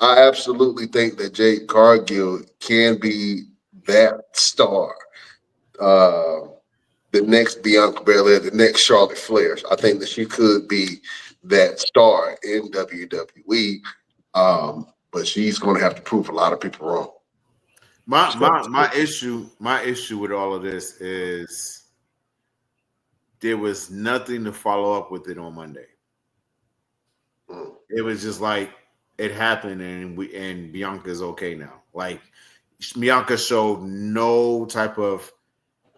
I absolutely think that Jade Cargill can be that star. Uh, the next Bianca Belair, the next Charlotte Flair. I think that she could be that star in WWE. But she's going to have to prove a lot of people wrong. My issue with all of this is there was nothing to follow up with it on Monday. Mm. It was just like it happened, and Bianca's okay now. Like Bianca showed no type of,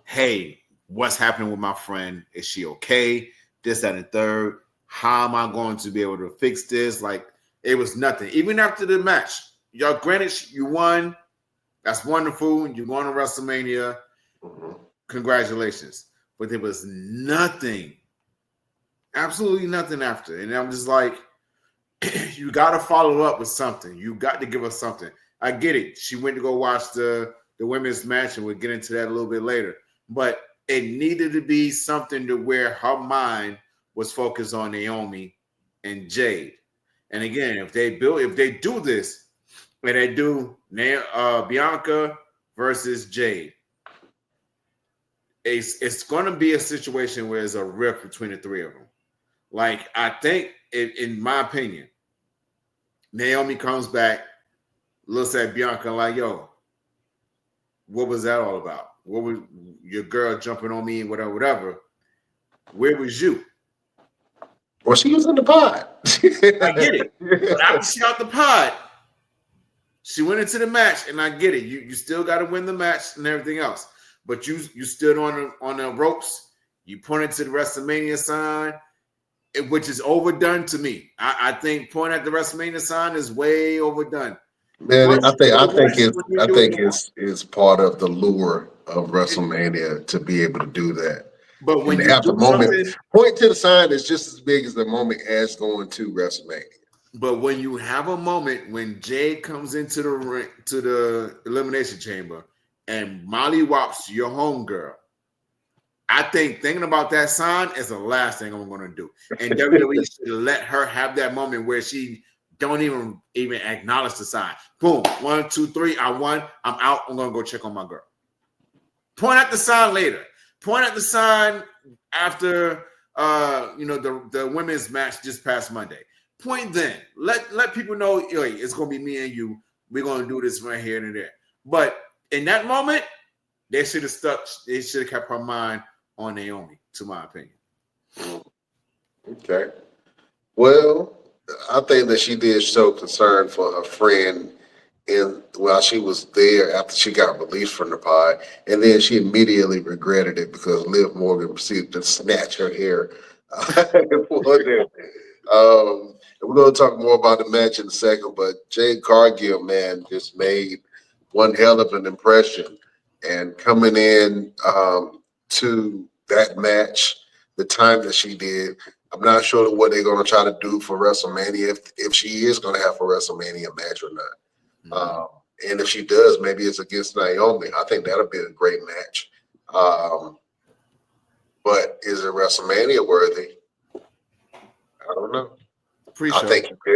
hey, what's happening with my friend? Is she okay? This, that, and third. How am I going to be able to fix this? Like it was nothing. Even after the match, y'all, granted, you won. That's wonderful. You won on WrestleMania. Mhm. Congratulations. But there was nothing, absolutely nothing after. And I'm just like, you got to follow up with something. You got to give us something. I get it. She went to go watch the women's match, and we'll get into that a little bit later. But it needed to be something to where her mind was focused on Naomi and Jade. And again, if they do this, and they do Bianca versus Jade, it's going to be a situation where there's a rift between the three of them. Like I think, in my opinion, Naomi comes back, looks at Bianca like, yo, what was that all about? What was your girl jumping on me and whatever, whatever? Where was you? Well, she was in the pod. I get it. But after she got the pod, she went into the match, and I get it. You still got to win the match and everything else. But you stood on the ropes. You pointed to the WrestleMania sign, which is overdone to me. I think pointing at the WrestleMania sign is way overdone. Man, Once you do I think it, it's part of the lure of WrestleMania to be able to do that. but And when to you have the do moment, something, point to the sign is just as big as the moment as going to WrestleMania. but when you have a moment when Jade comes into the ring, to the elimination chamber, and Molly Wops your homegirl, I think thinking about that sign is the last thing I'm going to do. And WWE should let her have that moment where she don't even acknowledge the sign. Boom, 1, 2, 3. I won. I'm out. I'm going to go check on my girl. Point at the sign later. Point at the sign after the women's match just past Monday. Point then. Let people know, hey, it's going to be me and you. We're going to do this right here and there. But in that moment, they should have stuck. They should have kept her mind on Naomi, to my opinion. Okay. Well, I think that she did show concern for her friend while she was there after she got released from the pod, and then she immediately regretted it because Liv Morgan proceeded to snatch her hair. for them. And we're going to talk more about the match in a second, but Jade Cargill, man, just made one hell of an impression. And coming in to that match, the time that she did, I'm not sure what they're going to try to do for WrestleMania, if she is going to have a WrestleMania match or not. And if she does, maybe it's against Naomi. I think that'll be a great match. But is it WrestleMania worthy? I don't know. I Pre-show. think you can.